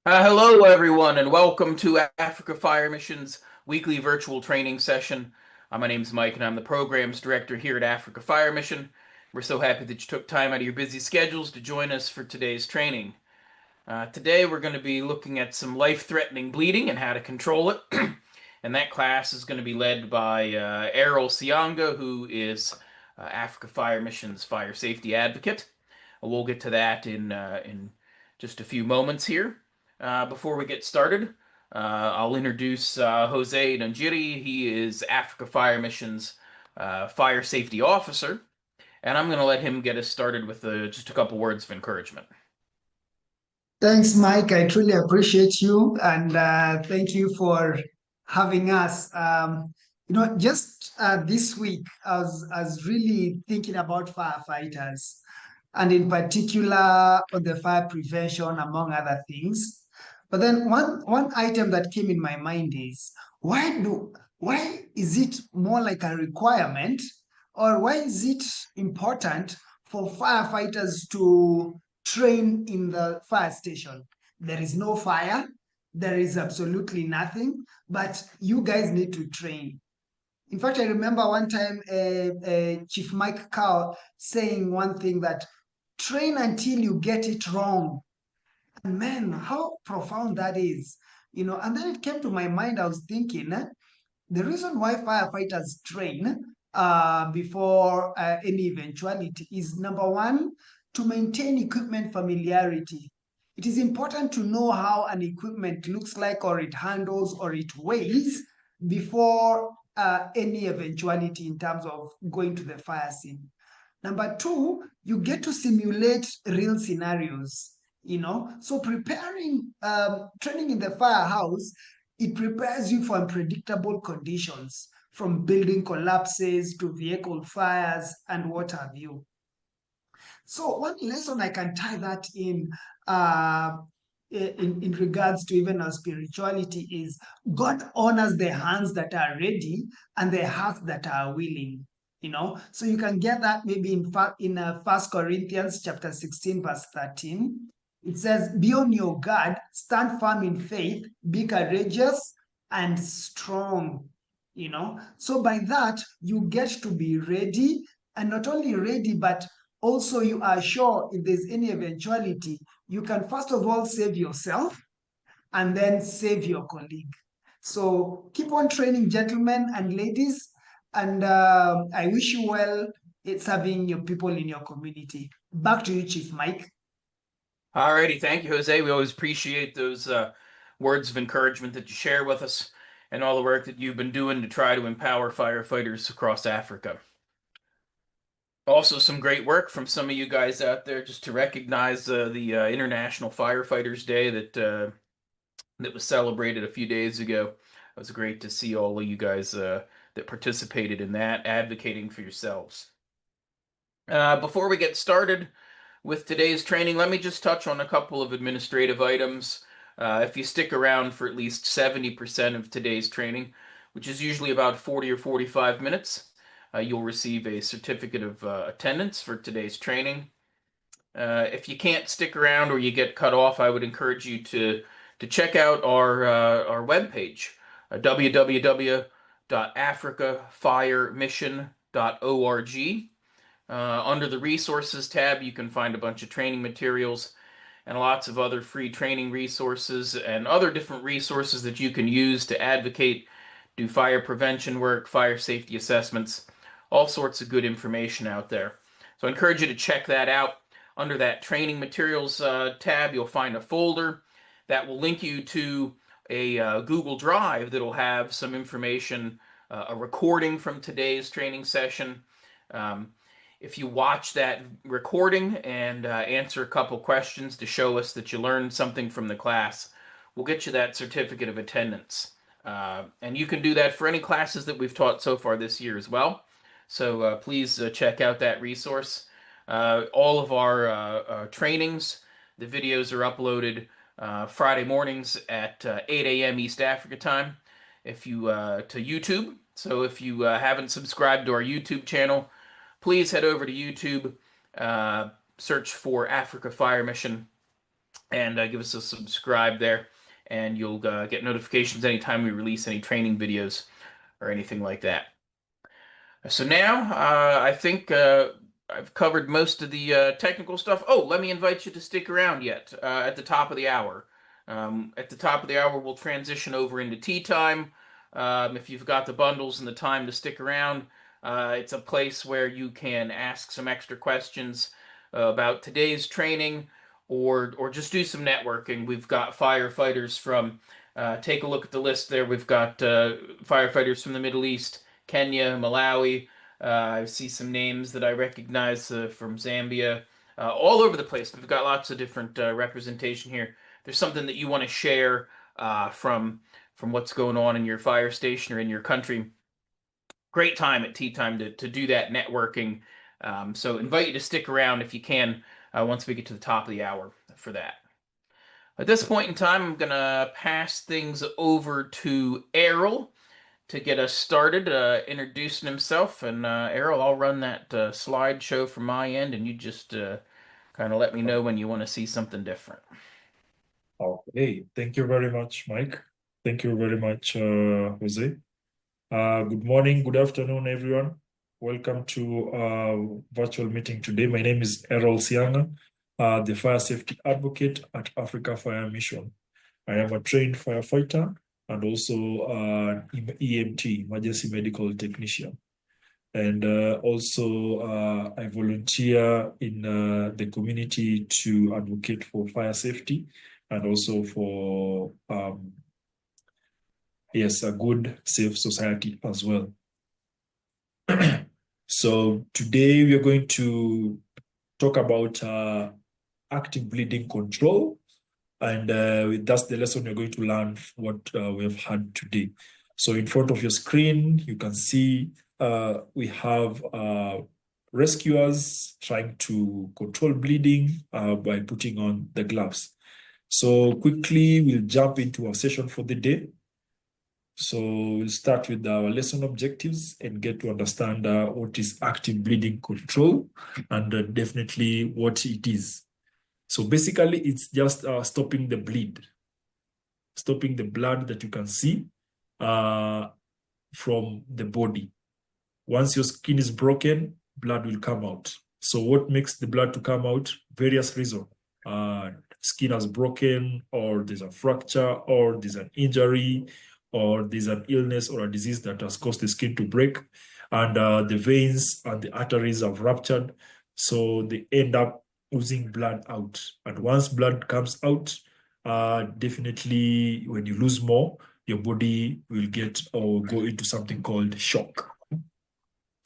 Hello, everyone, and welcome to Africa Fire Mission's weekly virtual training session. My name's Mike, and I'm the programs director here at Africa Fire Mission. We're so happy that you took time out of your busy schedules to join us for today's training. Today, we're going to be looking at some life-threatening bleeding and how to control it. And that class is going to be led by Errol Sianga, who is Africa Fire Mission's fire safety advocate. We'll get to that in just a few moments here. Before we get started, I'll introduce Jose Nanjiri. He is Africa Fire Mission's fire safety officer, and I'm going to let him get us started with just a couple words of encouragement. Thanks, Mike. I truly appreciate you and thank you for having us. Just this week, I was really thinking about firefighters and in particular on the fire prevention, among other things. But then one item that came in my mind is why is it more like a requirement, or why is it important for firefighters to train in the fire station? There is no fire, there is absolutely nothing, but you guys need to train. In fact, I remember one time Chief Mike Cow saying one thing, that train until you get it wrong. And man, how profound that is. And then it came to my mind, I was thinking, the reason why firefighters train before any eventuality is, number one, to maintain equipment familiarity. It is important to know how an equipment looks like, or it handles, or it weighs before any eventuality in terms of going to the fire scene. Number two, you get to simulate real scenarios. So preparing, training in the firehouse, it prepares you for unpredictable conditions, from building collapses to vehicle fires and what have you. So one lesson I can tie that in regards to even our spirituality is, God honors the hands that are ready and the hearts that are willing. So you can get that maybe in First Corinthians chapter 16 verse 13. It says, "Be on your guard, stand firm in faith, be courageous and strong." So by that you get to be ready, and not only ready, but also you are sure if there's any eventuality, you can first of all save yourself and then save your colleague. So keep on training, gentlemen and ladies, and I wish you well in serving your people in your community. Back to you, Chief Mike. Alrighty, thank you, Jose. We always appreciate those words of encouragement that you share with us and all the work that you've been doing to try to empower firefighters across Africa. Also, some great work from some of you guys out there just to recognize the International Firefighters Day that was celebrated a few days ago. It was great to see all of you guys that participated in that, advocating for yourselves. Before we get started with today's training, let me just touch on a couple of administrative items. If you stick around for at least 70% of today's training, which is usually about 40 or 45 minutes, you'll receive a certificate of attendance for today's training. If you can't stick around or you get cut off, I would encourage you to check out our webpage, www.africafiremission.org. Under the resources tab, you can find a bunch of training materials and lots of other free training resources and other different resources that you can use to advocate, do fire prevention work, fire safety assessments, all sorts of good information out there. So I encourage you to check that out. Under that training materials tab, you'll find a folder that will link you to a Google Drive that'll have some information, a recording from today's training session. Um, if you watch that recording and answer a couple questions to show us that you learned something from the class, we'll get you that certificate of attendance. And you can do that for any classes that we've taught so far this year as well. So please check out that resource. All of our trainings, the videos are uploaded Friday mornings at 8 a.m. East Africa time if you to YouTube. So if you haven't subscribed to our YouTube channel, please head over to YouTube, search for Africa Fire Mission, and give us a subscribe there, and you'll get notifications anytime we release any training videos or anything like that. So now I think I've covered most of the technical stuff. Oh, let me invite you to stick around yet at the top of the hour. At the top of the hour, we'll transition over into tea time. If you've got the bundles and the time to stick around, it's a place where you can ask some extra questions about today's training or just do some networking. We've got firefighters from, take a look at the list there. We've got firefighters from the Middle East, Kenya, Malawi. I see some names that I recognize from Zambia, all over the place. We've got lots of different representation here. There's something that you want to share from what's going on in your fire station or in your country. Great time at tea time to do that networking. So invite you to stick around if you can once we get to the top of the hour for that. At this point in time, I'm going to pass things over to Errol to get us started, introducing himself. And Errol, I'll run that slideshow from my end, and you just kind of let me know when you want to see something different. Okay, thank you very much, Mike. Thank you very much, Jose. Good morning, good afternoon, everyone. Welcome to our virtual meeting today. My name is Errol Sianga, the Fire Safety Advocate at Africa Fire Mission. I am a trained firefighter and also EMT, Emergency Medical Technician. And also I volunteer in the community to advocate for fire safety and also for, yes, a good, safe society as well. So today we are going to talk about active bleeding control. And that's the lesson you're going to learn what we have had today. So in front of your screen, you can see we have rescuers trying to control bleeding by putting on the gloves. So quickly, we'll jump into our session for the day. So we'll start with our lesson objectives and get to understand what is active bleeding control and definitely what it is. So basically, it's just stopping the bleed, stopping the blood that you can see from the body. Once your skin is broken, blood will come out. So what makes the blood to come out? Various reasons. Skin has broken, or there's a fracture, or there's an injury, or there's an illness or a disease that has caused the skin to break, and the veins and the arteries have ruptured, so they end up oozing blood out. And once blood comes out, definitely when you lose more, your body will get or go into something called shock.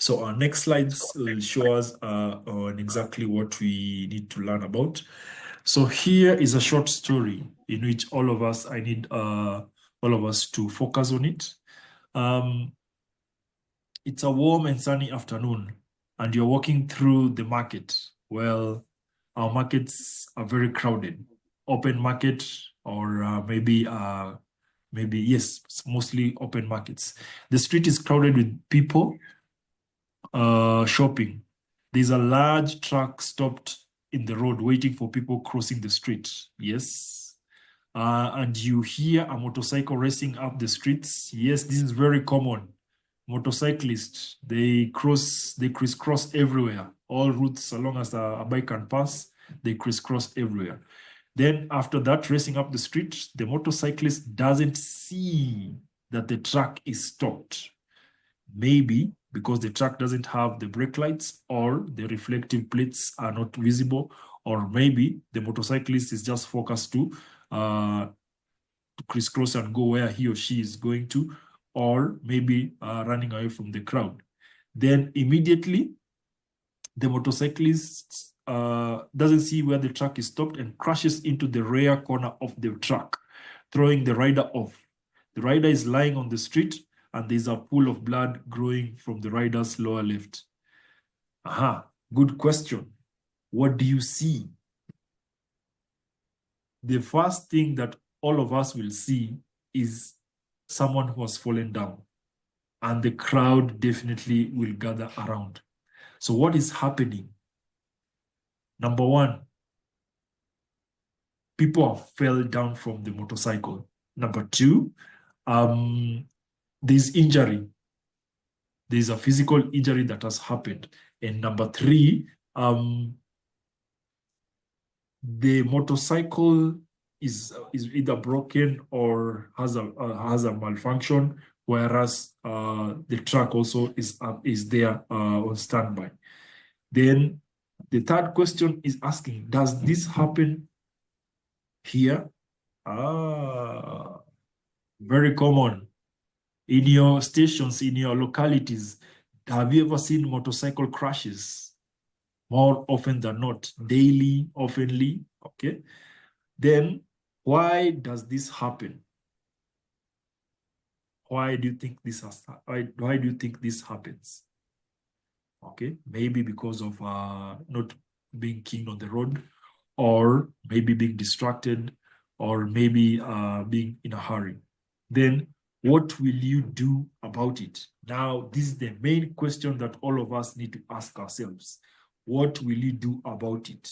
So our next slides will show us on exactly what we need to learn about. So here is a short story in which all of us, I need all of us to focus on it. It's a warm and sunny afternoon, and you're walking through the market. Well, our markets are very crowded. Open market, or maybe yes, it's mostly open markets. The street is crowded with people shopping. There's a large truck stopped in the road waiting for people crossing the street. Yes. And you hear a motorcycle racing up the streets. Yes, this is very common. Motorcyclists, they crisscross everywhere. All routes, as long as a bike can pass, they crisscross everywhere. Then after that, racing up the street, the motorcyclist doesn't see that the truck is stopped. Maybe because the truck doesn't have the brake lights or the reflective plates are not visible, or maybe the motorcyclist is just focused to crisscross and go where he or she is going to, or maybe running away from the crowd. Then immediately, the motorcyclist doesn't see where the truck is stopped and crashes into the rear corner of the truck, throwing the rider off. The rider is lying on the street, and there's a pool of blood growing from the rider's lower left. Aha, good question. What do you see? The first thing that all of us will see is someone who has fallen down, and the crowd definitely will gather around. So what is happening? Number one, people have fell down from the motorcycle. Number two, there's injury. There's a physical injury that has happened. And number three, the motorcycle is either broken or has a malfunction, whereas the truck also is there on standby. Then the third question is asking, does this happen here? Very common. In your stations, in your localities, have you ever seen motorcycle crashes? More often than not, daily, oftenly, okay? Then why does this happen? Why do you think why do you think this happens? Okay, maybe because of not being keen on the road, or maybe being distracted, or maybe being in a hurry. Then what will you do about it? Now, this is the main question that all of us need to ask ourselves. What will you do about it?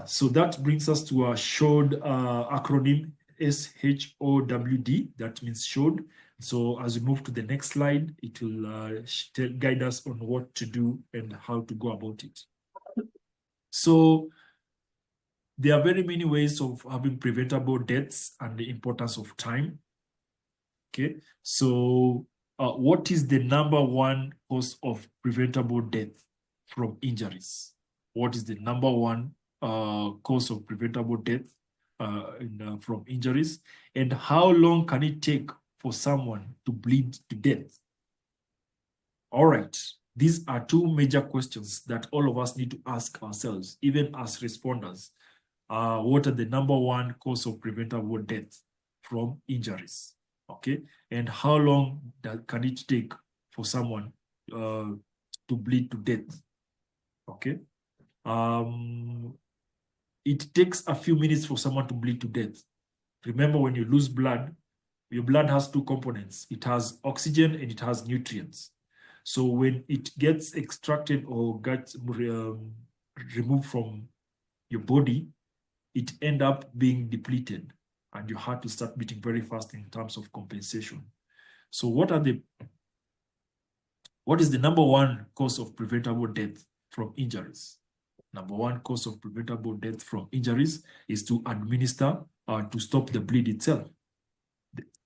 So that brings us to a SHOWD acronym, SHOWD. That means SHOWD. So as we move to the next slide, it will guide us on what to do and how to go about it. So there are very many ways of having preventable deaths and the importance of time. Okay, so what is the number one cause of preventable death from injuries? What is the number one cause of preventable death from injuries? And how long can it take for someone to bleed to death? All right, these are two major questions that all of us need to ask ourselves, even as responders. What are the number one cause of preventable death from injuries? Okay, and how long can it take for someone to bleed to death? Okay, it takes a few minutes for someone to bleed to death. Remember, when you lose blood, your blood has two components. It has oxygen and it has nutrients. So when it gets extracted or gets removed from your body, it end up being depleted, and your heart to start beating very fast in terms of compensation. So what is the number one cause of preventable death from injuries? Number one cause of preventable death from injuries is to administer to stop the bleed itself.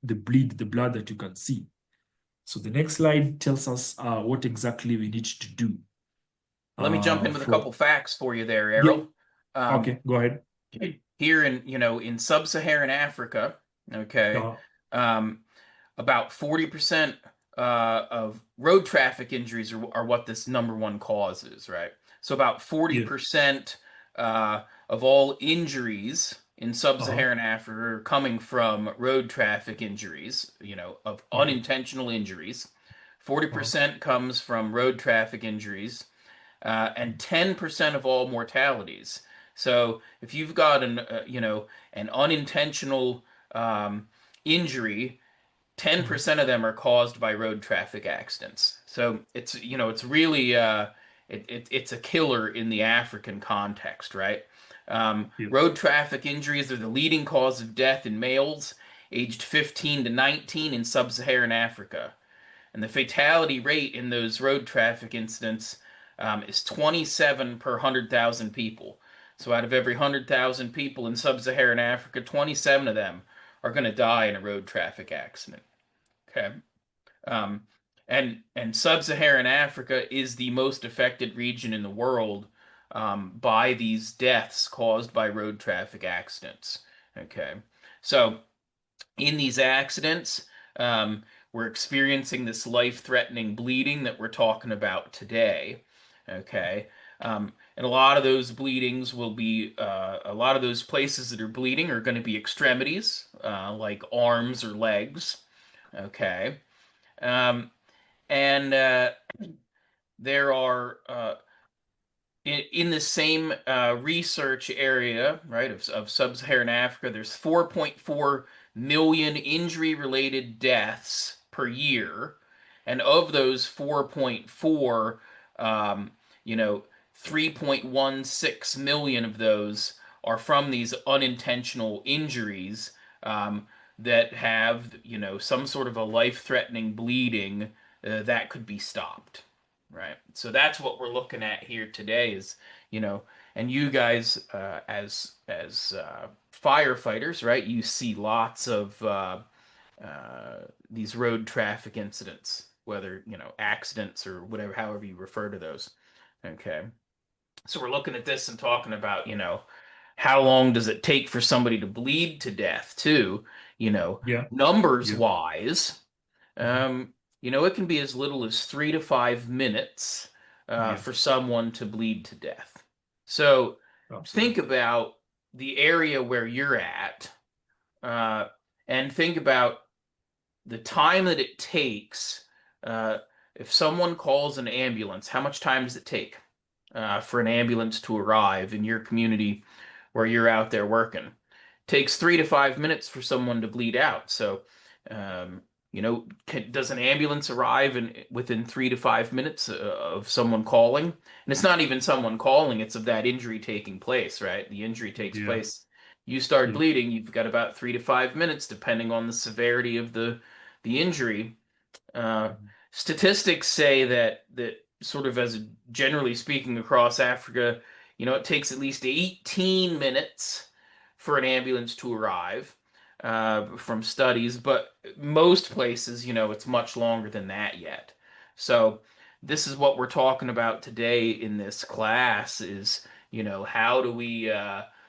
The blood that you can see. So the next slide tells us what exactly we need to do. Let me jump in with a couple facts for you there, Yeah. Errol. Okay, go ahead. Here in sub-Saharan Africa, okay, about 40% of road traffic injuries are what this number one cause is, right? So about 40% of all injuries in sub-Saharan Africa are coming from road traffic injuries, of unintentional injuries. 40% comes from road traffic injuries, and 10% of all mortalities. So if you've got an unintentional injury, 10% of them are caused by road traffic accidents. So it's really it's a killer in the African context, right? Road traffic injuries are the leading cause of death in males aged 15 to 19 in sub-Saharan Africa. And the fatality rate in those road traffic incidents is 27 per 100,000 people. So out of every 100,000 people in sub-Saharan Africa, 27 of them are going to die in a road traffic accident. Okay. And sub-Saharan Africa is the most affected region in the world by these deaths caused by road traffic accidents. Okay. So in these accidents, we're experiencing this life-threatening bleeding that we're talking about today. Okay. And a lot of those bleedings will be, a lot of those places that are bleeding are going to be extremities, like arms or legs. Okay. And there are, in the same research area, right, of sub-Saharan Africa, there's 4.4 million injury-related deaths per year, and of those 4.4, 3.16 million of those are from these unintentional injuries that have, some sort of a life-threatening bleeding that could be stopped, right? So that's what we're looking at here today is, and you guys as firefighters, right? You see lots of these road traffic incidents, whether, accidents or whatever, however you refer to those. Okay. So we're looking at this and talking about, how long does it take for somebody to bleed to death, too? Yeah. Numbers Yeah. wise, Mhm. it can be as little as 3 to 5 minutes Yeah. for someone to bleed to death. So think Absolutely. about the area where you're at, uh, and think about the time that it takes. Uh, if someone calls an ambulance, how much time does it take for an ambulance to arrive in your community where you're out there working? It takes 3 to 5 minutes for someone to bleed out. So, does an ambulance arrive within 3 to 5 minutes of someone calling? And it's not even someone calling; it's of that injury taking place, right? The injury takes Yeah. place. You start Yeah. bleeding, you've got about 3 to 5 minutes, depending on the severity of the injury. Uh, Mhm. Statistics say that sort of as generally speaking across Africa, it takes at least 18 minutes for an ambulance to arrive from studies, but most places, it's much longer than that yet. So this is what we're talking about today in this class is, how do we,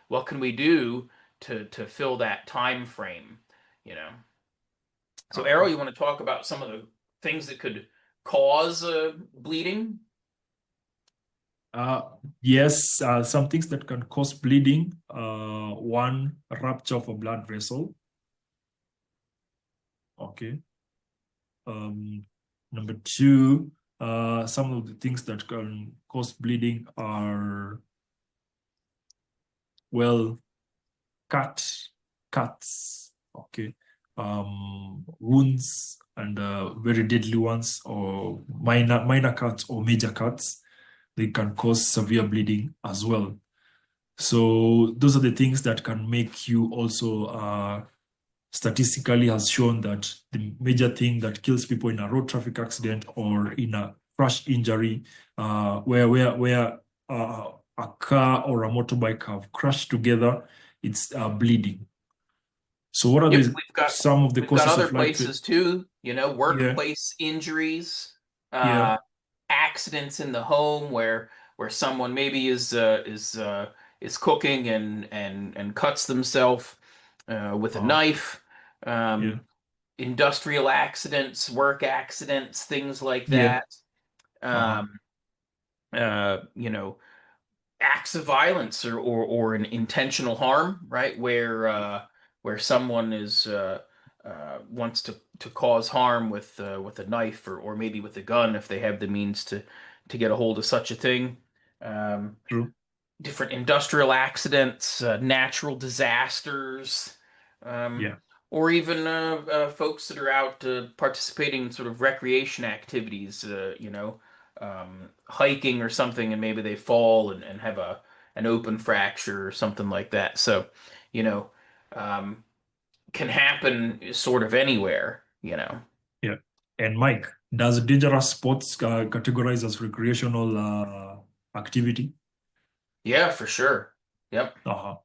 what can we do to fill that time frame, you know? So, Errol, Okay. you want to talk about some of the things that could cause bleeding? Uh, yes, some things that can cause bleeding. One, rupture of a blood vessel. Okay. Um, Number two, some of the things that can cause bleeding are, well, cut, cuts. Okay. Wounds and very deadly ones, or minor cuts or major cuts. They can cause severe bleeding as well. So those are the things that can make you also statistically has shown that the major thing that kills people in a road traffic accident or in a crash injury, where a car or a motorbike have crashed together, it's bleeding. So what are Yep, the some of the we've got causes other of places too, Yeah, workplace injuries, yeah, accidents in the home where someone maybe is cooking and cuts themselves with a uh, knife. yeah, Industrial accidents, work accidents, things like yeah, that. uh-huh, Um, you know, acts of violence or an intentional harm, right? Where someone is wants to cause harm with a knife or maybe with a gun if they have the means to get a hold of such a thing. Um, true, Different industrial accidents, natural disasters, um, yeah, or even folks that are out participating in sort of recreation activities, hiking or something, and maybe they fall and have an open fracture or something like that. So, you know, um, can happen sort of anywhere. yeah. And Mike, does dangerous sports categorize as recreational activity? Yeah, for sure. Yep. Uh-huh.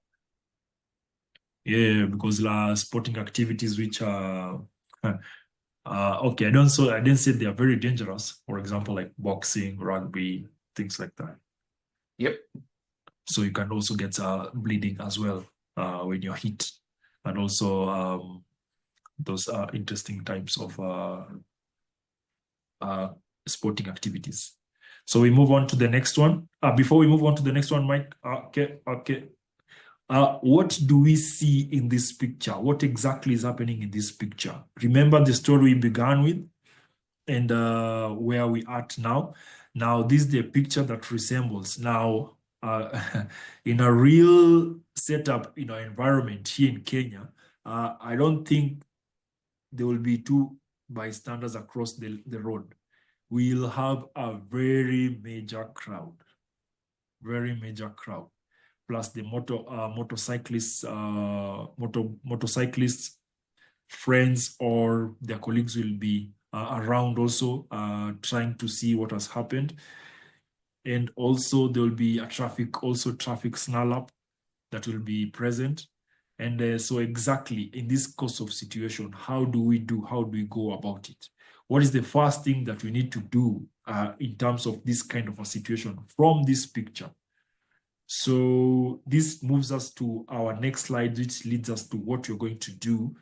Yeah, because sporting activities which are okay, I didn't say they are very dangerous. For example, like boxing, rugby, things like that. Yep. So you can also get bleeding as well when you're hit, and also those are interesting types of uh, sporting activities. So we move on to the next one. Before we move on to the next one, Mike, okay. What do we see in this picture? What exactly is happening in this picture? Remember the story we began with and where we at now? Now, this is the picture that resembles. Now, in a real setup, environment here in Kenya, I don't think there will be two bystanders across the road. We'll have a very major crowd, very major crowd. plus the motorcyclists friends or their colleagues will be around also trying to see what has happened. And also there will be a traffic snarl up that will be present. And so exactly in this course of situation, how do we go about it? What is the first thing that we need to do in terms of this kind of a situation from this picture? So this moves us to our next slide, which leads us to what you're going to do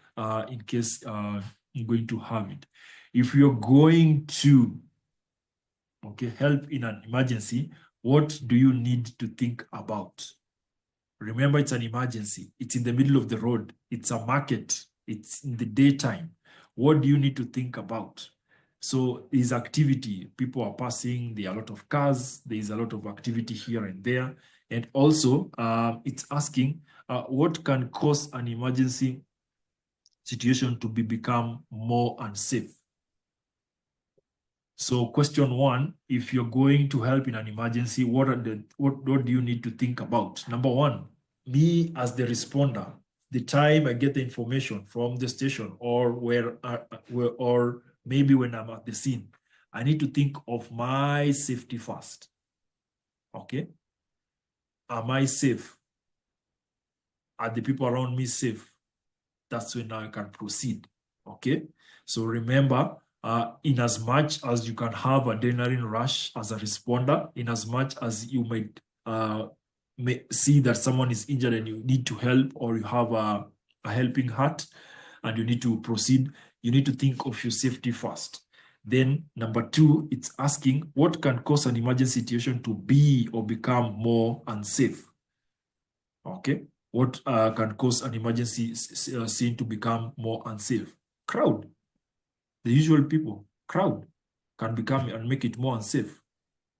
in case you're going to have it. If you're going to help in an emergency, what do you need to think about? Remember, it's an emergency. It's in the middle of the road. It's a market. It's in the daytime. What do you need to think about? So there's activity. People are passing. There are a lot of cars. There is a lot of activity here and there. And also, it's asking what can cause an emergency situation to become more unsafe. So question one, if you're going to help in an emergency, what do you need to think about? Number one, me as the responder, the time I get the information from the station or or maybe when I'm at the scene, I need to think of my safety first. Okay? Am I safe? Are the people around me safe? That's when I can proceed. Okay? So remember, in as much as you can have adrenaline rush as a responder, in as much as you might see that someone is injured and you need to help, or you have a helping heart and you need to proceed, you need to think of your safety first. Then number two, it's asking what can cause an emergency situation to be or become more unsafe. Okay, what can cause an emergency scene to become more unsafe? Crowd. The usual people, crowd, can become and make it more unsafe.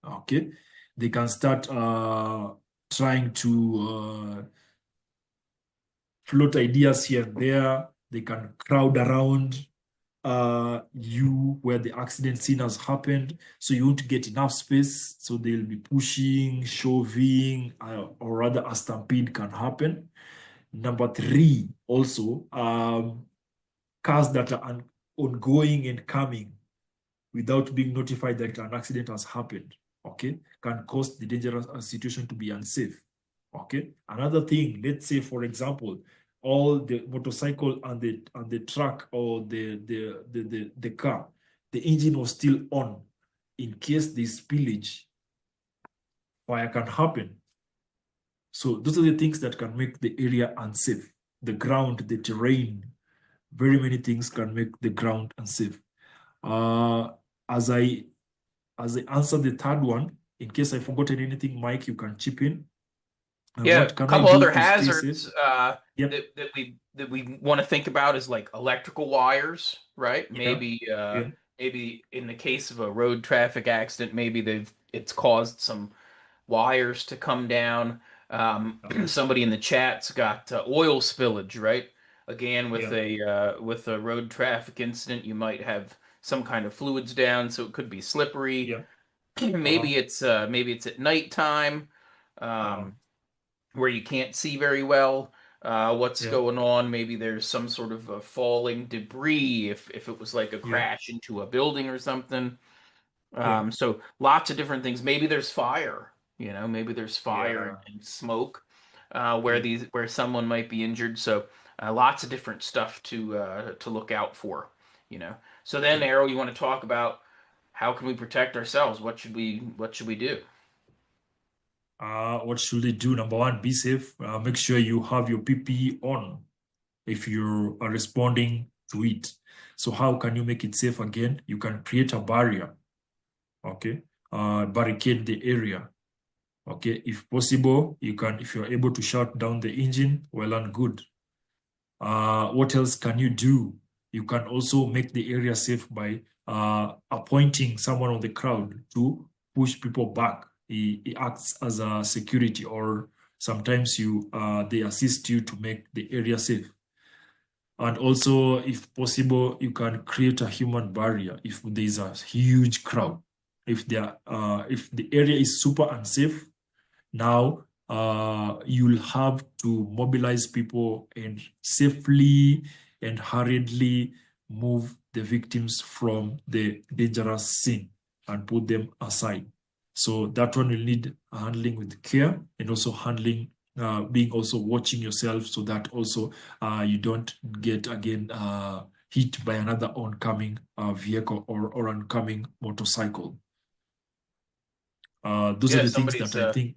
Okay, they can start trying to float ideas here and there. They can crowd around you where the accident scene has happened, so you won't get enough space. So they'll be pushing, shoving, or rather a stampede can happen. Number three, also, cars that are ongoing and coming without being notified that an accident has happened, okay, can cause the dangerous situation to be unsafe. Okay. Another thing, let's say, for example, all the motorcycle and the truck or the car, the engine was still on. In case there's spillage, fire can happen. So those are the things that can make the area unsafe. The ground, the terrain, very many things can make the ground unsafe. As I answer the third one, in case I've forgotten anything, Mike, you can chip in. Yeah, What a can I couple do other to stay safe? hazards Yep. that we want to think about is like electrical wires, right? Yeah. Yeah. Maybe in the case of a road traffic accident, maybe it's caused some wires to come down. Somebody in the chat's got oil spillage, right? Again, Yeah. with a road traffic incident, you might have some kind of fluids down, so it could be slippery. Yeah. Uh-huh. Maybe it's at nighttime. Uh-huh. Um, where you can't see very well what's Yeah. going on. Maybe there's some sort of falling debris if it was like a Yeah. crash into a building or something. Yeah. So lots of different things. Maybe there's fire, maybe there's fire Yeah. and smoke Yeah. where someone might be injured. So lots of different stuff to look out for, you know. So then, Yeah. Errol, you want to talk about how can we protect ourselves? What should we do? What should they do? Number one, be safe. Make sure you have your PPE on if you are responding to it. So how can you make it safe again? You can create a barrier, okay? Barricade the area, okay? If possible, if you're able to shut down the engine, well and good. What else can you do? You can also make the area safe by appointing someone on the crowd to push people back. He acts as a security, or sometimes they assist you to make the area safe. And also, if possible, you can create a human barrier if there is a huge crowd. If the area is super unsafe, now you'll have to mobilize people and safely and hurriedly move the victims from the dangerous scene and put them aside. So that one will need handling with care and also handling, being also watching yourself so that also you don't get again hit by another oncoming vehicle or oncoming motorcycle. Those are Yeah, the things that I think. Yeah.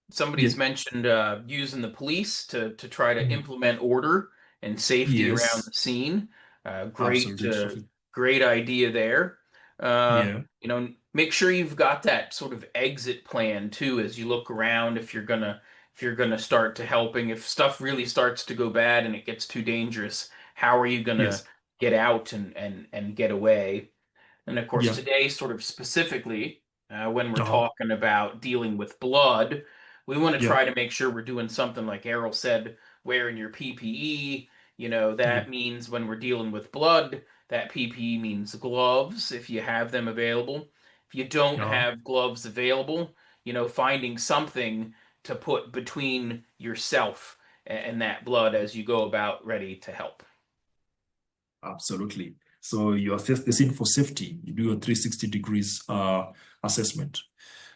somebody's mentioned using the police to try to Mm. implement order and safety around Yes, the scene. absolutely. Great idea there. Yeah, Make sure you've got that sort of exit plan too as you look around if you're gonna start to helping. If stuff really starts to go bad and it gets too dangerous, how are you gonna yes, get out and get away? And of course, yeah, today, sort of specifically, when we're uh-huh, talking about dealing with blood, we want to yeah, try to make sure we're doing something like Errol said, wearing your PPE. You know, yeah, that means when we're dealing with blood, that PPE means gloves if you have them available. If you don't uh-huh, have gloves available, you know, finding something to put between yourself and that blood as you go about ready to help. absolutely. So you assess the scene for safety. You do a 360 degrees assessment.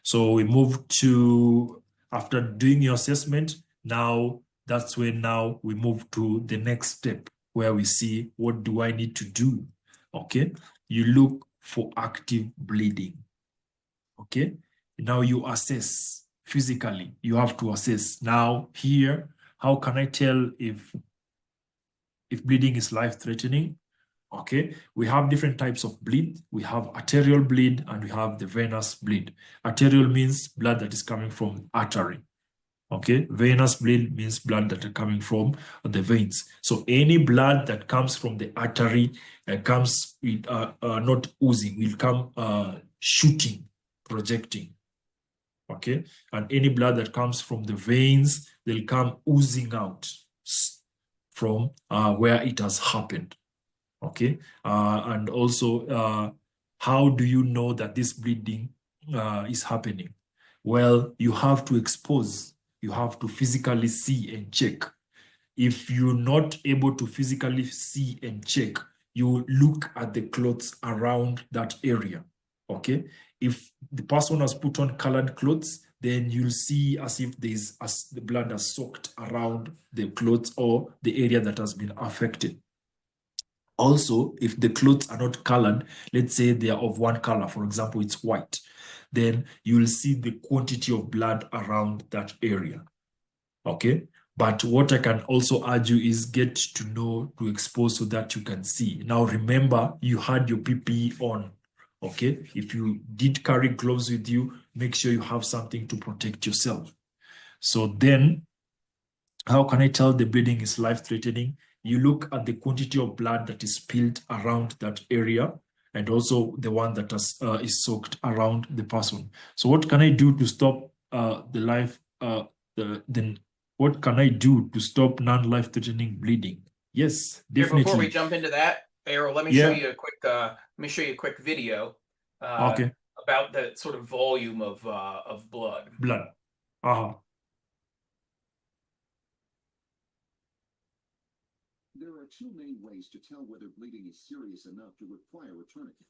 So we move to, after doing your assessment, now that's when now we move to the next step where we see what do I need to do. Okay. You look for active bleeding. Okay. Now you assess physically. You have to assess. Now here, how can I tell if bleeding is life-threatening? Okay, we have different types of bleed. We have arterial bleed and we have the venous bleed. Arterial means blood that is coming from artery. Okay, venous bleed means blood that are coming from the veins. So any blood that comes from the artery comes with, not oozing, will come shooting, projecting. Okay, and any blood that comes from the veins, they'll come oozing out from where it has happened. Okay, and also how do you know that this bleeding is happening? Well, you have to expose, you have to physically see and check. If you're not able to physically see and check, you look at the clothes around that area. Okay, if the person has put on colored clothes, then you'll see as if there's as the blood has soaked around the clothes or the area that has been affected. Also, if the clothes are not colored, let's say they are of one color, for example, it's white, then you will see the quantity of blood around that area. Okay. But what I can also urge you is get to know to expose so that you can see. Now, remember, you had your PPE on. Okay. If you did carry gloves with you, make sure you have something to protect yourself. So then, how can I tell the bleeding is life-threatening? You look at the quantity of blood that is spilled around that area and also the one that is soaked around the person. So what can I do to stop the life, then what can I do to stop non-life-threatening bleeding? Yes, Here, before we definitely. jump into that, Errol, Yeah, let me show you a quick video uh, okay. about the sort of volume of blood. Blood. Uh-huh. There are two main ways to tell whether bleeding is serious enough to require a tourniquet.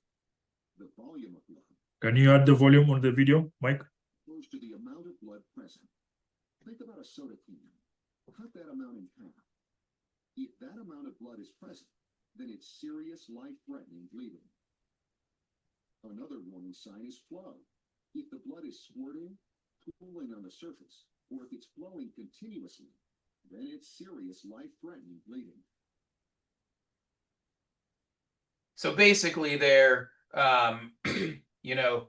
The volume of blood Can you add the volume on the video, Mike? goes to the amount of blood present. Think about a soda can. Cut that amount in half. If that amount of blood is present, then it's serious life-threatening bleeding. Another warning sign is flow. If the blood is squirting, pooling on the surface, or if it's flowing continuously, then it's serious life-threatening bleeding. So basically, you know,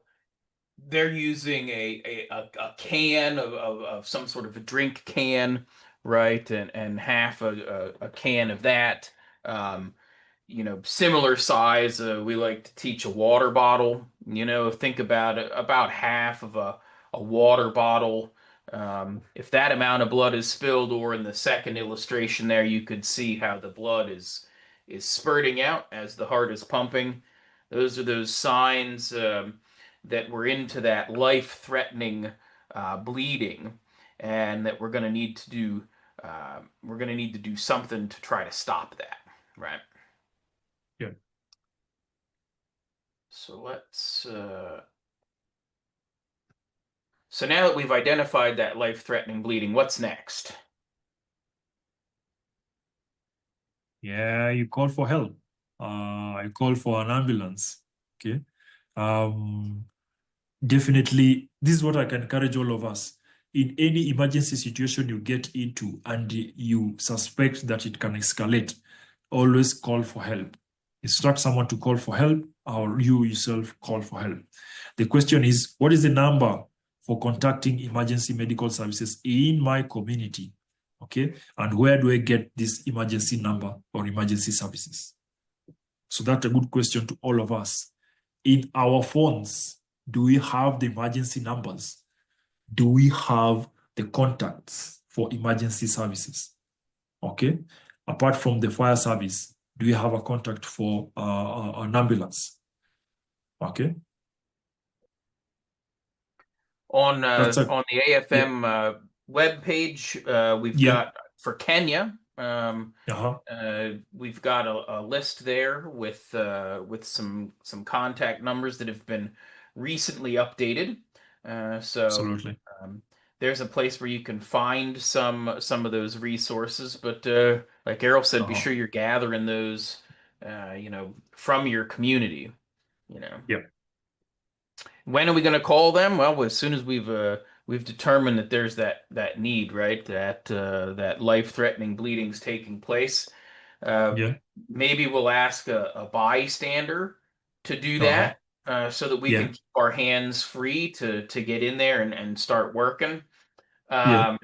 they're using a can of some sort of a drink can, right? And half a can of that. Um, you know, similar size. We like to teach a water bottle. You know, think about it, about half of a water bottle. If that amount of blood is spilled, or in the second illustration there, you could see how the blood is spurting out as the heart is pumping. Those are those signs that we're into that life-threatening bleeding. and that we're going to need to do something to try to stop that, right? Yeah. So so now that we've identified that life-threatening bleeding, what's next? Yeah, you call for help. I call for an ambulance. Okay. Um, Definitely, this is what I can encourage all of us. In any emergency situation you get into and you suspect that it can escalate, always call for help. Instruct someone to call for help, or you yourself call for help. The question is, what is the number for contacting emergency medical services in my community? Okay. And where do I get this emergency number or emergency services? So that's a good question to all of us. In our phones, do we have the emergency numbers? Do we have the contacts for emergency services? Okay. Apart from the fire service, do we have a contact for an ambulance? Okay. On That's a, on the yeah. AFM web page, we've Yeah. got for Kenya. Uh-huh. We've got a list there with some contact numbers that have been recently updated. So Absolutely. there's a place where you can find some of those resources. But like Errol said, be Uh-huh. sure you're gathering those, from your community. You know. Yeah. When are we going to call them? Well, as soon as we've determined that there's that need, right? That life-threatening bleeding's taking place. Uh, Yeah. Maybe we'll ask a bystander to do Uh-huh. that, so that we can Yeah. keep our hands free to get in there and start working. Yeah.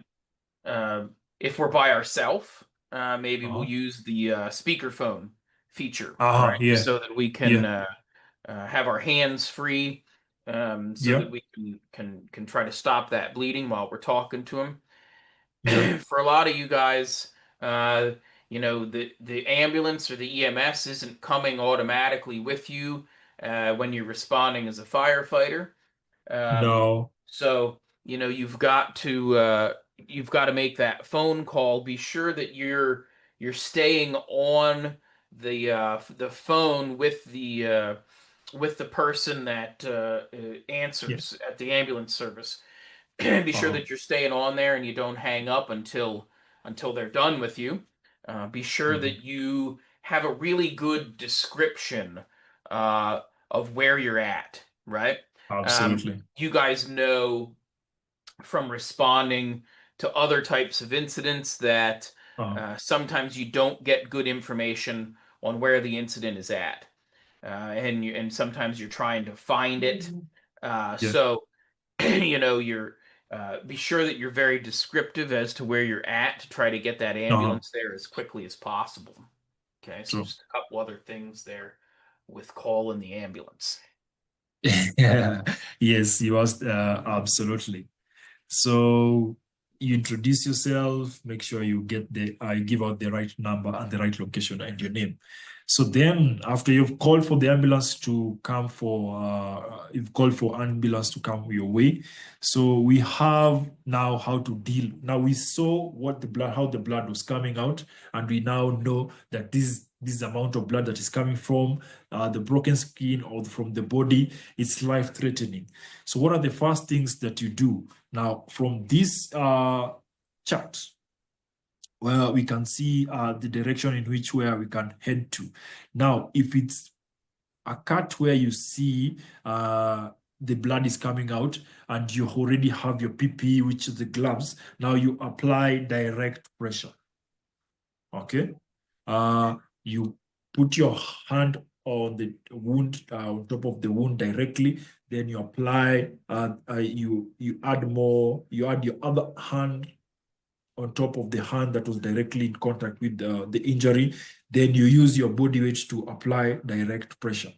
Um, if we're by ourselves, maybe we'll Uh-huh. use the speakerphone feature, Uh-huh. right? Yeah. So that we can Yeah. have our hands free, so Yeah. that we can try to stop that bleeding while we're talking to Yeah. him. For a lot of you guys, uh, the ambulance or the EMS isn't coming automatically with you when you're responding as a firefighter. Um, No. so you've got to make that phone call. Be sure that you're staying on the phone with the person that Yeah. answers at the ambulance service. Be sure Uh-huh. that you're staying on there and you don't hang up until they're done with you. Be sure Mhm. that you have a really good description uh, of where you're at, right? Absolutely. You guys know from responding to other types of incidents that Uh-huh. sometimes you don't get good information on where the incident is at, and sometimes you're trying to find it. Yeah. So you're be sure that you're very descriptive as to where you're at to try to get that Uh-huh. ambulance there as quickly as possible. Okay, so True. just a couple other things there with calling the ambulance. Yeah. Yes, you asked, absolutely. So you introduce yourself, make sure you get I give out the right number and the right location and your name. So then after you've called for the ambulance to come you've called for ambulance to come your way. So we have now how to deal. Now we saw how the blood was coming out, and we now know that this amount of blood that is coming from the broken skin or from the body, it's life-threatening. So what are the first things that you do? Now, from this chart, well, we can see the direction in which where we can head to. Now, if it's a cut where you see the blood is coming out and you already have your PPE, which is the gloves, now you apply direct pressure. Okay? You put your hand on the wound, on top of the wound directly. Then you apply, you add more, you add your other hand on top of the hand that was directly in contact with the injury. Then you use your body weight to apply direct pressure.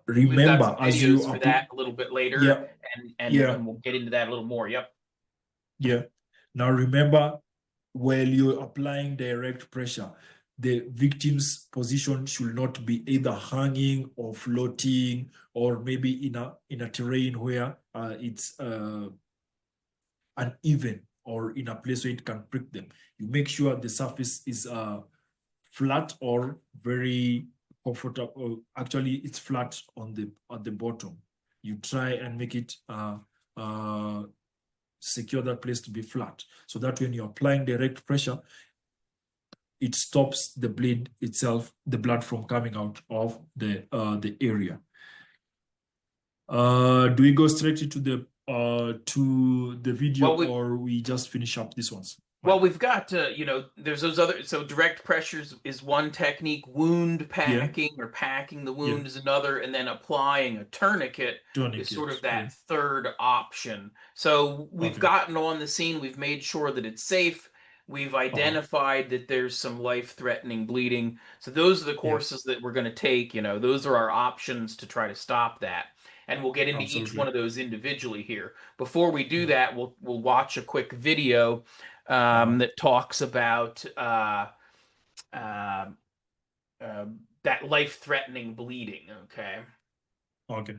We've got some Remember, as you videos for apply, that a little bit later, yeah, and and yeah, and we'll get into that a little more. Yep. yeah. Now remember, while you're applying direct pressure, the victim's position should not be either hanging or floating, or maybe in a terrain where it's uneven. or in a place where it can prick them. You make sure the surface is flat or very comfortable. Actually, it's flat on the bottom. You try and make it secure that place to be flat, so that when you're applying direct pressure, it stops the bleed itself, the blood from coming out of the area. Do we go straight into the video, Well, or we just finish up these ones? Well, we've got there's those other. So direct pressures is one technique. Wound packing or packing the wound is another, and then applying a tourniquet is sort of that third option. So we've gotten on the scene. We've made sure that it's safe. We've identified that there's some life-threatening bleeding. So those are the courses that we're going to take. Those are our options to try to stop that. And we'll get into each one of those individually here. Before we do that, we'll watch a quick video that talks about that life-threatening bleeding. Okay. Okay.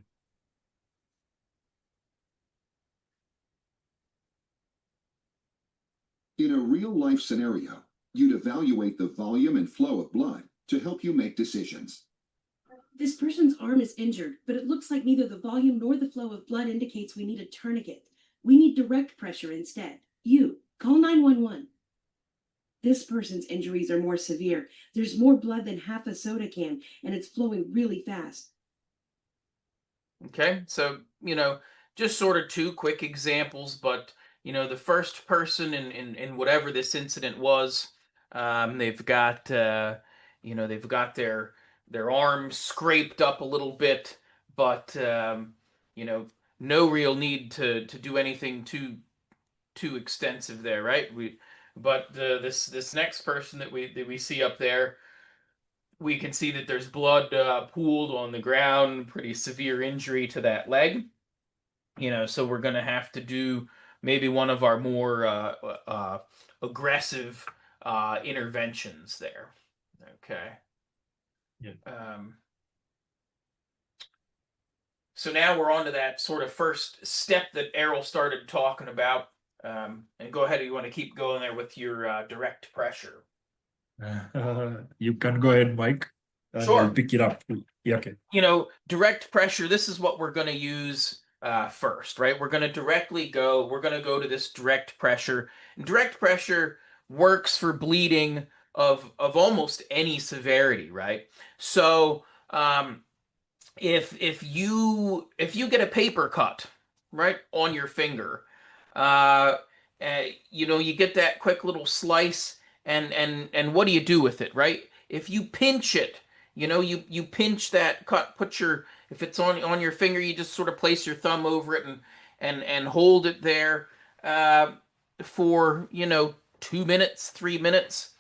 In a real-life scenario, you'd evaluate the volume and flow of blood to help you make decisions. This person's arm is injured, but it looks like neither the volume nor the flow of blood indicates we need a tourniquet. We need direct pressure instead. You, call 911. This person's injuries are more severe. There's more blood than half a soda can, and it's flowing really fast. Okay, so, just sort of two quick examples, but, the first person in whatever this incident was, they've got, they've got their arms scraped up a little bit, but, no real need to do anything too extensive there, right? But this next person that we see up there, we can see that there's blood pooled on the ground, pretty severe injury to that leg. So we're going to have to do maybe one of our more aggressive interventions there. Okay. Yeah. So now we're on to that sort of first step that Errol started talking about. And go ahead, you want to keep going there with your direct pressure. You can go ahead, Mike. Sure. I'll pick it up. Yeah, okay. Direct pressure, this is what we're going to use first, right? We're going to go to this direct pressure. And direct pressure works for bleeding of almost any severity, right? So if you get a paper cut, right, on your finger, you get that quick little slice, and what do you do with it, right? If you pinch it, you pinch that cut, if it's on your finger, you just sort of place your thumb over it and hold it there for 2 minutes, 3 minutes.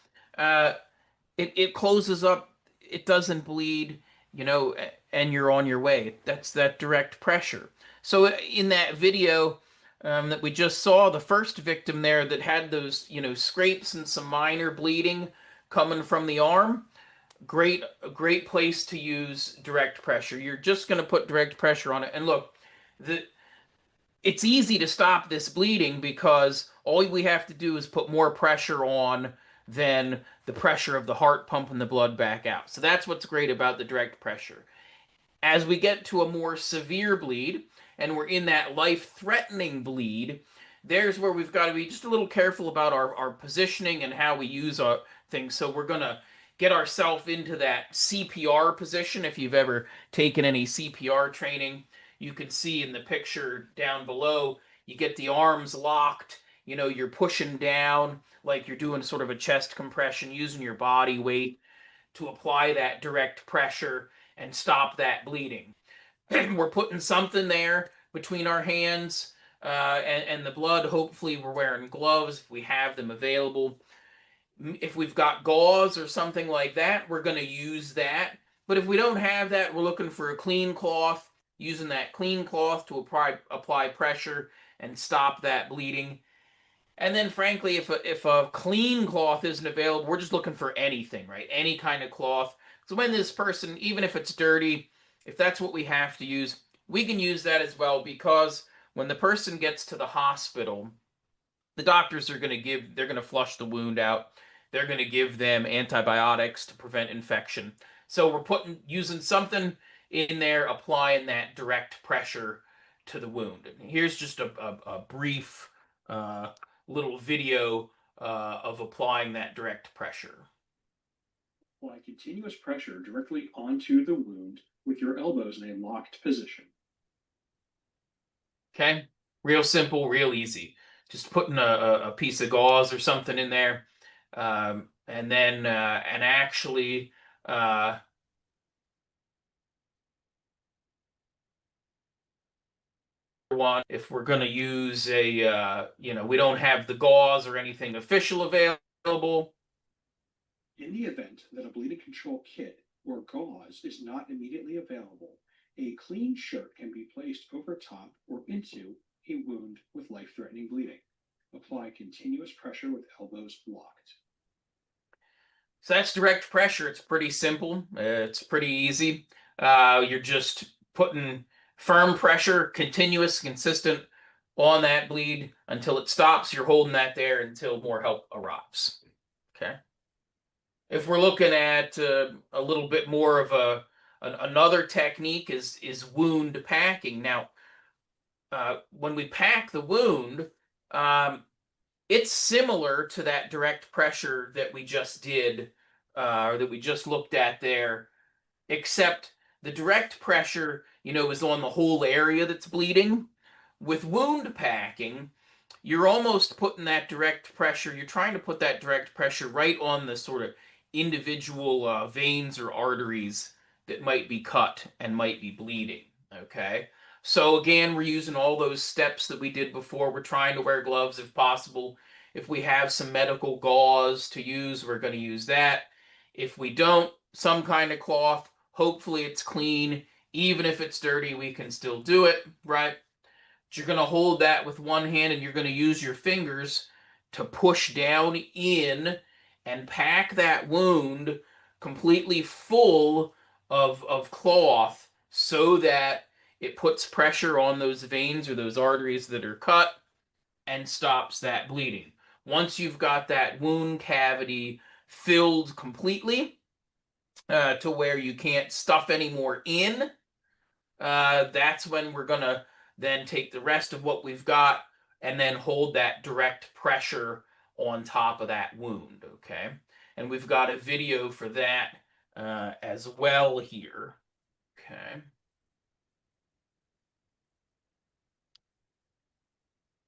It closes up, it doesn't bleed, and you're on your way. That's that direct pressure. So in that video that we just saw, the first victim there that had those scrapes and some minor bleeding coming from the arm, a great place to use direct pressure. You're just going to put direct pressure on it, and look, it's easy to stop this bleeding because all we have to do is put more pressure on than the pressure of the heart pumping the blood back out. So that's what's great about the direct pressure. As we get to a more severe bleed, and we're in that life-threatening bleed, there's where we've got to be just a little careful about our positioning and how we use our things. So we're going to get ourselves into that CPR position. If you've ever taken any CPR training, you can see in the picture down below, you get the arms locked, you're pushing down like you're doing sort of a chest compression, using your body weight to apply that direct pressure and stop that bleeding. We're putting something there between our hands and the blood. Hopefully we're wearing gloves if we have them available. If we've got gauze or something like that, we're going to use that. But if we don't have that, we're looking for a clean cloth, using that clean cloth to apply pressure and stop that bleeding. And then, frankly, if a clean cloth isn't available, we're just looking for anything, right? Any kind of cloth. So when this person, even if it's dirty, if that's what we have to use, we can use that as well, because when the person gets to the hospital, the doctors are they're going to flush the wound out. They're going to give them antibiotics to prevent infection. So we're using something in there, applying that direct pressure to the wound. And here's just a brief uh, little video of applying that direct pressure. Apply continuous pressure directly onto the wound with your elbows in a locked position. Okay, real simple, real easy. Just putting a piece of gauze or something in there, and then and actually if we're going to use we don't have the gauze or anything official available. In the event that a bleeding control kit or gauze is not immediately available, a clean shirt can be placed over top or into a wound with life-threatening bleeding. Apply continuous pressure with elbows locked. So that's direct pressure. It's pretty simple. It's pretty easy. You're just putting firm pressure, continuous, consistent on that bleed until it stops. You're holding that there until more help arrives. Okay. If we're looking at a little bit more of another technique is wound packing. Now, when we pack the wound, it's similar to that direct pressure that we just did, or that we just looked at there, except the direct pressure, is on the whole area that's bleeding. With wound packing, you're almost putting that direct pressure, you're trying to put that direct pressure right on the sort of individual veins or arteries that might be cut and might be bleeding. Okay. So again, we're using all those steps that we did before. We're trying to wear gloves if possible. If we have some medical gauze to use, we're going to use that. If we don't, some kind of cloth, hopefully it's clean. Even if it's dirty, we can still do it, right? You're going to hold that with one hand and you're going to use your fingers to push down in and pack that wound completely full of cloth so that it puts pressure on those veins or those arteries that are cut and stops that bleeding. Once you've got that wound cavity filled completely to where you can't stuff any more in, that's when we're going to then take the rest of what we've got and then hold that direct pressure on top of that wound, okay? And we've got a video for that as well here, okay?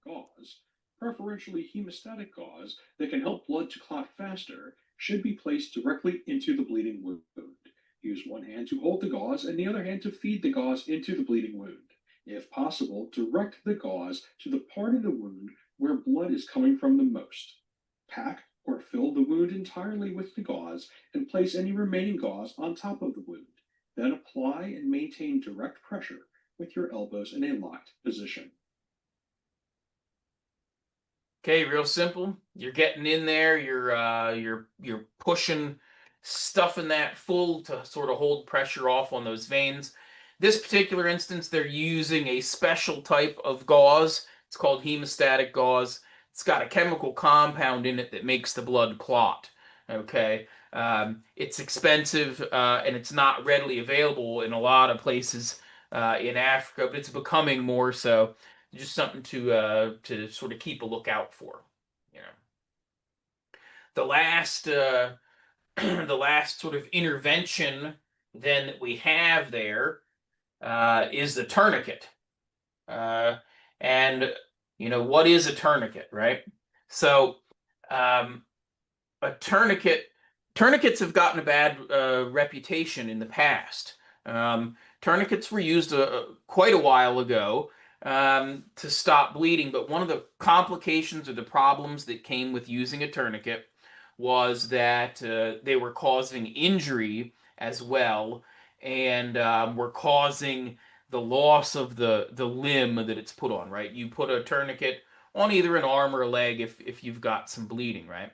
Gauze, preferentially hemostatic gauze that can help blood to clot faster, should be placed directly into the bleeding wound. Use one hand to hold the gauze and the other hand to feed the gauze into the bleeding wound. If possible, direct the gauze to the part of the wound where blood is coming from the most. Pack or fill the wound entirely with the gauze and place any remaining gauze on top of the wound. Then apply and maintain direct pressure with your elbows in a locked position. Okay, real simple. You're getting in there, you're pushing, stuffing that full to sort of hold pressure off on those veins. This particular instance, they're using a special type of gauze. It's called hemostatic gauze. It's got a chemical compound in it that makes the blood clot. Okay. It's expensive and it's not readily available in a lot of places in Africa, but it's becoming more so. Just something to sort of keep a lookout for. You know, the last the last sort of intervention then that we have there is the tourniquet. Uh, and what is a tourniquet, right? So a tourniquets have gotten a bad reputation in the past. Tourniquets were used quite a while ago to stop bleeding, but one of the complications or the problems that came with using a tourniquet was that they were causing injury as well, and were causing the loss of the limb that it's put on, right? You put a tourniquet on either an arm or a leg if you've got some bleeding, right?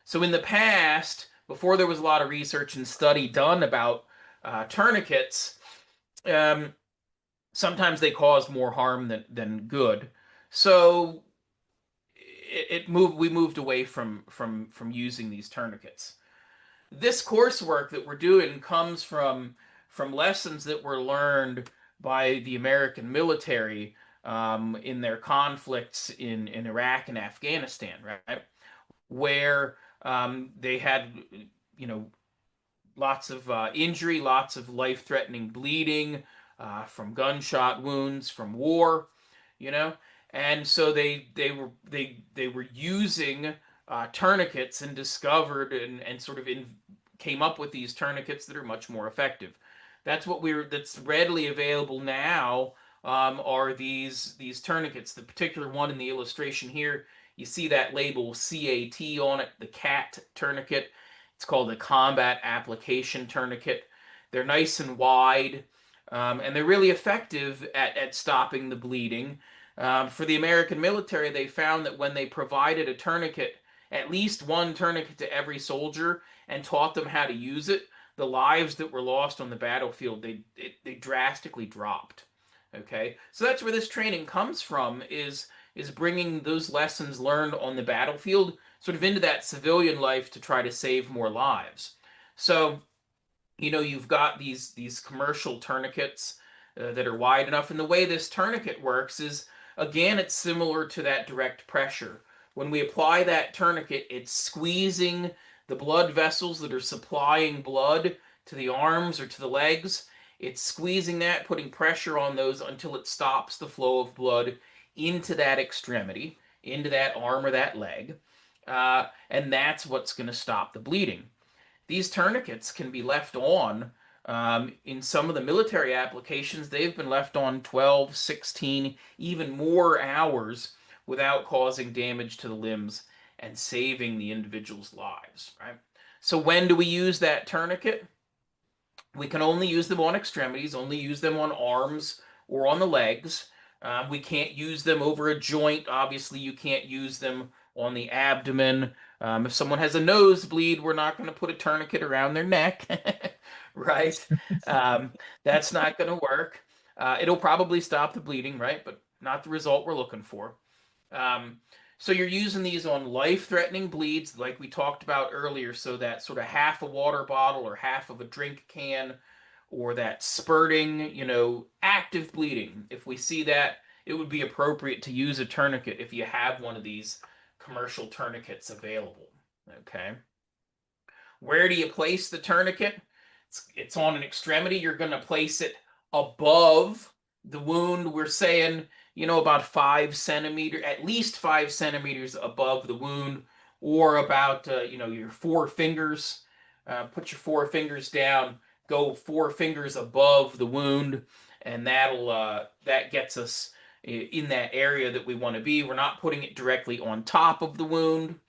So in the past, before there was a lot of research and study done about tourniquets, sometimes they caused more harm than good. So we moved away from using these tourniquets. This coursework that we're doing comes from lessons that were learned by the American military in their conflicts in Iraq and Afghanistan, right? Where they had, you know, lots of injury, lots of life-threatening bleeding from gunshot wounds, from war, you know, and so they were using tourniquets and discovered and sort of came up with these tourniquets that are much more effective. That's readily available now. Are these tourniquets? The particular one in the illustration here, you see that label CAT on it, the CAT tourniquet. It's called a combat application tourniquet. They're nice and wide, and they're really effective at stopping the bleeding. For the American military, they found that when they provided a tourniquet, at least one tourniquet to every soldier, and taught them how to use it, the lives that were lost on the battlefield, they drastically dropped. Okay, so that's where this training comes from, is bringing those lessons learned on the battlefield sort of into that civilian life to try to save more lives. So, you know, you've got these commercial tourniquets that are wide enough, and the way this tourniquet works is, again, it's similar to that direct pressure. When we apply that tourniquet, it's squeezing the blood vessels that are supplying blood to the arms or to the legs. It's squeezing that, putting pressure on those until it stops the flow of blood into that extremity, into that arm or that leg. And that's what's going to stop the bleeding. These tourniquets can be left on. In some of the military applications, they've been left on 12, 16, even more hours without causing damage to the limbs and saving the individual's lives, right? So when do we use that tourniquet? We can only use them on extremities, only use them on arms or on the legs. We can't use them over a joint. Obviously, you can't use them on the abdomen. If someone has a nosebleed, we're not going to put a tourniquet around their neck, right? That's not going to work. It'll probably stop the bleeding, right? But not the result we're looking for. So you're using these on life-threatening bleeds, like we talked about earlier. So that sort of half a water bottle or half of a drink can, or that spurting, you know, active bleeding. If we see that, it would be appropriate to use a tourniquet if you have one of these commercial tourniquets available. Okay. Where do you place the tourniquet? It's on an extremity. You're going to place it above the wound. We're saying, you know, about 5 centimeters, at least 5 centimeters above the wound, or about, you know, your 4 fingers. Put your 4 fingers down, go 4 fingers above the wound, and that gets us in that area that we want to be. We're not putting it directly on top of the wound.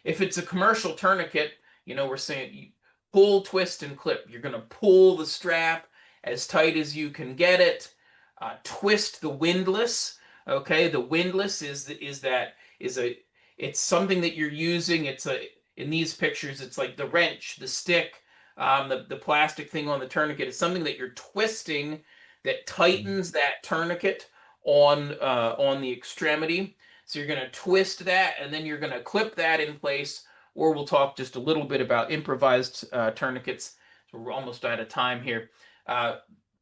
If it's a commercial tourniquet, you know, we're saying pull, twist, and clip. You're going to pull the strap as tight as you can get it. Twist the windlass. Okay, the windlass is it's something that you're using. In these pictures, it's like the wrench, the stick, the plastic thing on the tourniquet. It's something that you're twisting that tightens that tourniquet on the extremity. So you're going to twist that, and then you're going to clip that in place. Or we'll talk just a little bit about improvised tourniquets. So we're almost out of time here.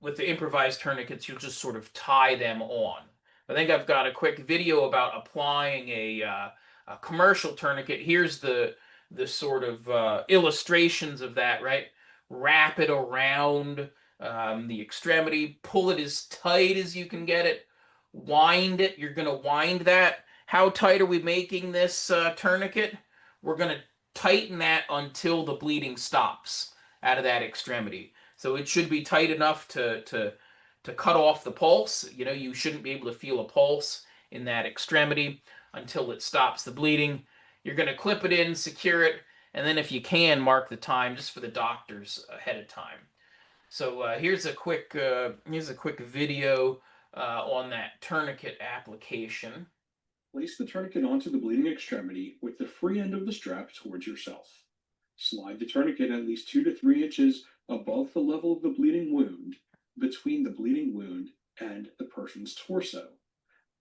With the improvised tourniquets, you'll just sort of tie them on. I think I've got a quick video about applying a commercial tourniquet. Here's the sort of illustrations of that, right? Wrap it around the extremity, pull it as tight as you can get it, wind it. You're going to wind that. How tight are we making this tourniquet? We're going to tighten that until the bleeding stops out of that extremity. So it should be tight enough to cut off the pulse. You know, you shouldn't be able to feel a pulse in that extremity until it stops the bleeding. You're going to clip it in, secure it, and then if you can, mark the time just for the doctors ahead of time. So here's a quick video on that tourniquet application. Place the tourniquet onto the bleeding extremity with the free end of the strap towards yourself. Slide the tourniquet at least 2 to 3 inches above the level of the bleeding wound, between the bleeding wound and the person's torso.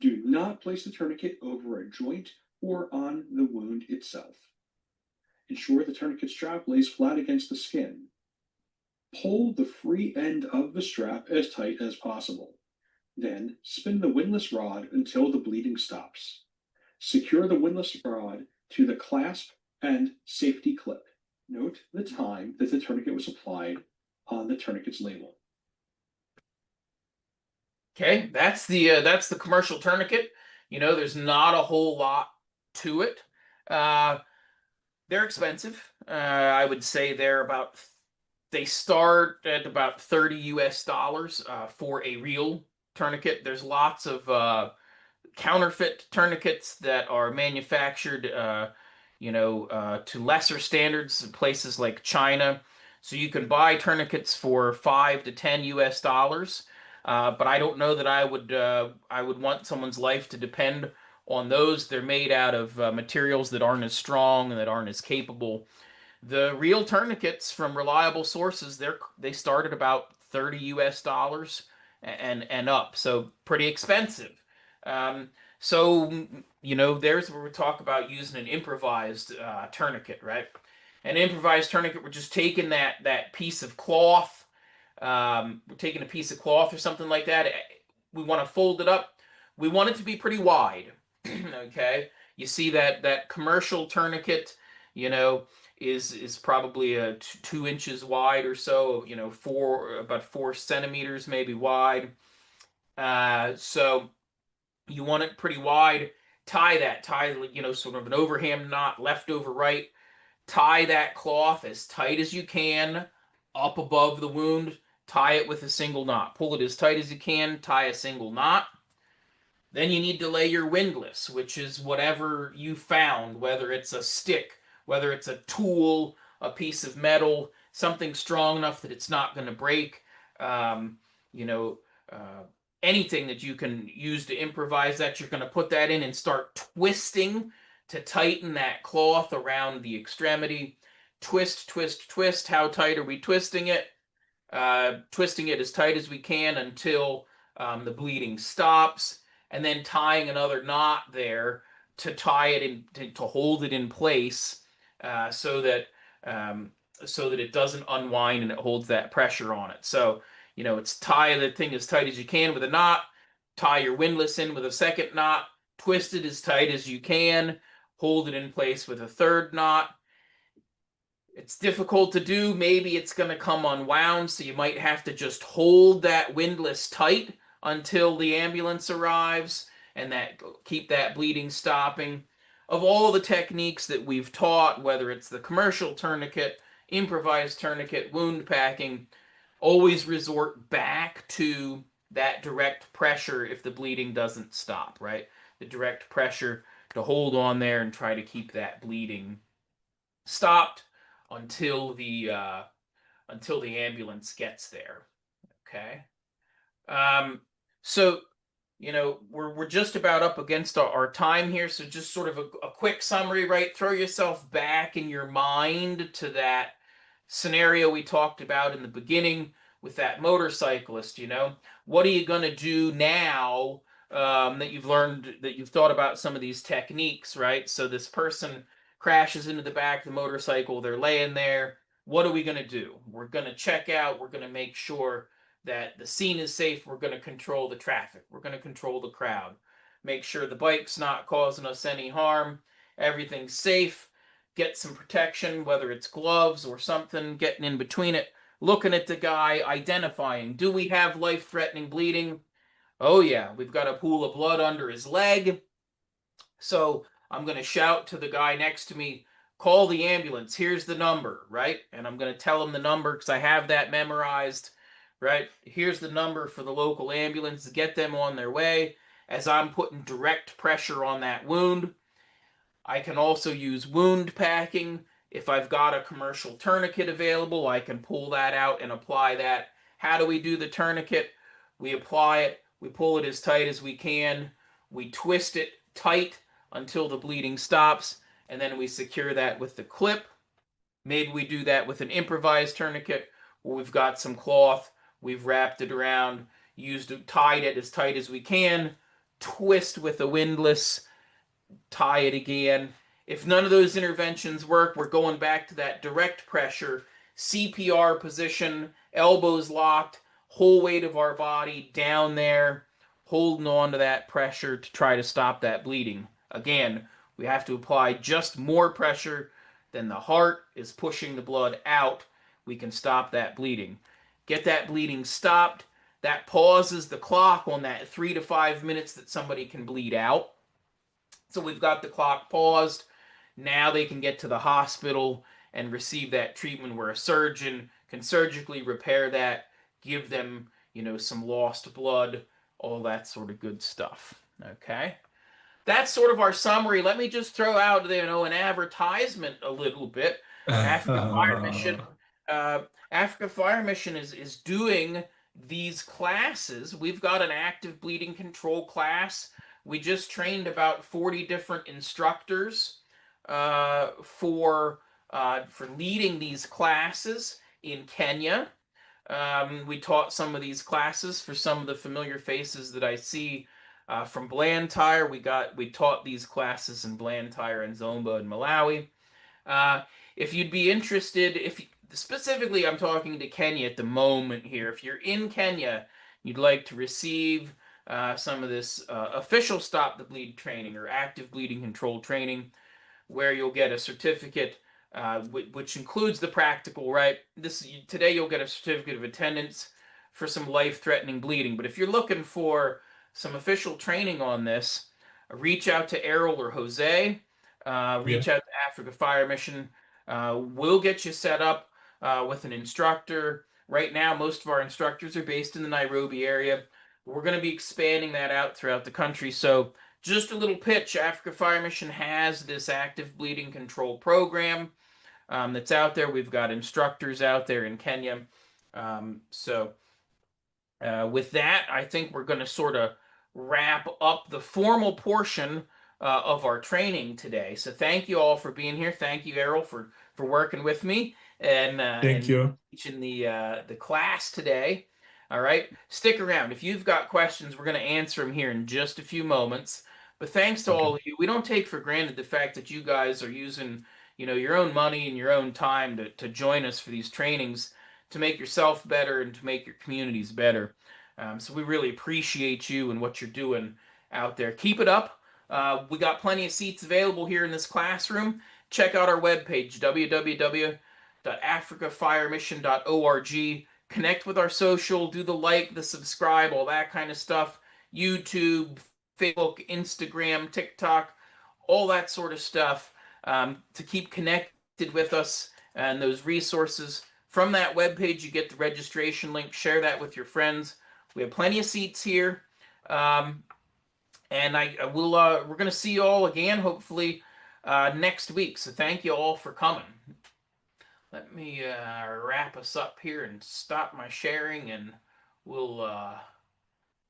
Do not place the tourniquet over a joint or on the wound itself. Ensure the tourniquet strap lays flat against the skin. Pull the free end of the strap as tight as possible. Then spin the windlass rod until the bleeding stops. Secure the windlass rod to the clasp and safety clip. Note the time that the tourniquet was applied on the tourniquet's label. Okay, that's the commercial tourniquet. There's not a whole lot to it. They're expensive. I would say they start at about $30 for a real tourniquet. There's lots of counterfeit tourniquets that are manufactured, to lesser standards in places like China. So you can buy tourniquets for $5 to $10. But I don't know that I would want someone's life to depend on those. They're made out of materials that aren't as strong and that aren't as capable. The real tourniquets from reliable sources, they start at about $30 and up, so pretty expensive. So there's where we talk about using an improvised tourniquet, right? An improvised tourniquet, we're just taking that piece of cloth, we're taking a piece of cloth or something like that. We want to fold it up. We want it to be pretty wide. Okay, you see that commercial tourniquet, is probably 2 inches wide or so, about 4 centimeters maybe wide. So you want it pretty wide. Tie, sort of an overhand knot, left over right. Tie that cloth as tight as you can up above the wound. Tie it with a single knot. Pull it as tight as you can. Tie a single knot. Then you need to lay your windlass, which is whatever you found, whether it's a stick, whether it's a tool, a piece of metal, something strong enough that it's not going to break. Um, you know, Anything that you can use to improvise that, you're going to put that in and start twisting to tighten that cloth around the extremity. Twist, twist, twist. How tight are we twisting it? Twisting it as tight as we can until the bleeding stops, and then tying another knot there to tie it in to hold it in place, so that it doesn't unwind and it holds that pressure on it. So it's tie the thing as tight as you can with a knot, tie your windlass in with a second knot, twist it as tight as you can, hold it in place with a third knot. It's difficult to do. Maybe it's going to come unwound, so you might have to just hold that windlass tight until the ambulance arrives and keep that bleeding stopping. Of all the techniques that we've taught, whether it's the commercial tourniquet, improvised tourniquet, wound packing, always resort back to that direct pressure if the bleeding doesn't stop, right? The direct pressure to hold on there and try to keep that bleeding stopped until the ambulance gets there. Okay. So we're just about up against our time here. So just sort of a quick summary, right? Throw yourself back in your mind to that scenario we talked about in the beginning with that motorcyclist. What are you going to do now that you've learned, that you've thought about some of these techniques, right? So this person crashes into the back of the motorcycle. They're laying there. What are we going to do? We're going to check out. We're going to make sure that the scene is safe. We're going to control the traffic. We're going to control the crowd. Make sure the bike's not causing us any harm. Everything's safe. Get some protection, whether it's gloves or something, getting in between it. Looking at the guy, identifying, do we have life-threatening bleeding? Oh yeah, we've got a pool of blood under his leg. So I'm going to shout to the guy next to me, call the ambulance. Here's the number, right? And I'm going to tell him the number because I have that memorized, right? Here's the number for the local ambulance. Get them on their way as I'm putting direct pressure on that wound. I can also use wound packing. If I've got a commercial tourniquet available, I can pull that out and apply that. How do we do the tourniquet? We apply it, we pull it as tight as we can, we twist it tight until the bleeding stops, and then we secure that with the clip. Maybe we do that with an improvised tourniquet where we've got some cloth, we've wrapped it around, tied it as tight as we can, twist with a windlass, tie it again. If none of those interventions work, we're going back to that direct pressure, CPR position, elbows locked, whole weight of our body down there, holding on to that pressure to try to stop that bleeding. Again, we have to apply just more pressure than the heart is pushing the blood out. We can stop that bleeding. Get that bleeding stopped. That pauses the clock on that 3 to 5 minutes that somebody can bleed out. So we've got the clock paused. Now they can get to the hospital and receive that treatment where a surgeon can surgically repair that, give them, some lost blood, all that sort of good stuff. Okay. That's sort of our summary. Let me just throw out, an advertisement a little bit. Africa Fire Mission, Africa Fire Mission is doing these classes. We've got an active bleeding control class. We just trained about 40 different instructors for leading these classes in Kenya. We taught some of these classes for some of the familiar faces that I see from Blantyre. We taught these classes in Blantyre and Zomba in Malawi. If you'd be interested, specifically I'm talking to Kenya at the moment here. If you're in Kenya, you'd like to receive some of this official Stop the Bleed training or active bleeding control training, where you'll get a certificate, which includes the practical, right? Today you'll get a certificate of attendance for some life-threatening bleeding. But if you're looking for some official training on this, reach out to Errol or Jose. Reach out to Africa Fire Mission. We'll get you set up with an instructor. Right now, most of our instructors are based in the Nairobi area. We're going to be expanding that out throughout the country. So just a little pitch, Africa Fire Mission has this active bleeding control program that's out there. We've got instructors out there in Kenya. With that, I think we're going to sort of wrap up the formal portion of our training today. So thank you all for being here. Thank you, Errol, for working with me Thank you. teaching the class today. All right, stick around. If you've got questions, we're going to answer them here in just a few moments. But thanks to all of you. We don't take for granted the fact that you guys are using, your own money and your own time to join us for these trainings, to make yourself better and to make your communities better. So we really appreciate you and what you're doing out there. Keep it up. We got plenty of seats available here in this classroom. Check out our webpage, www.africafiremission.org. Connect with our social, do the like, the subscribe, all that kind of stuff. YouTube, Facebook, Instagram, TikTok, all that sort of stuff to keep connected with us and those resources. From that webpage, you get the registration link. Share that with your friends. We have plenty of seats here. And we're going to see you all again, hopefully, next week. So thank you all for coming. Let me wrap us up here and stop my sharing, and we'll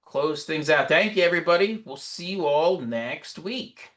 close things out. Thank you, everybody. We'll see you all next week.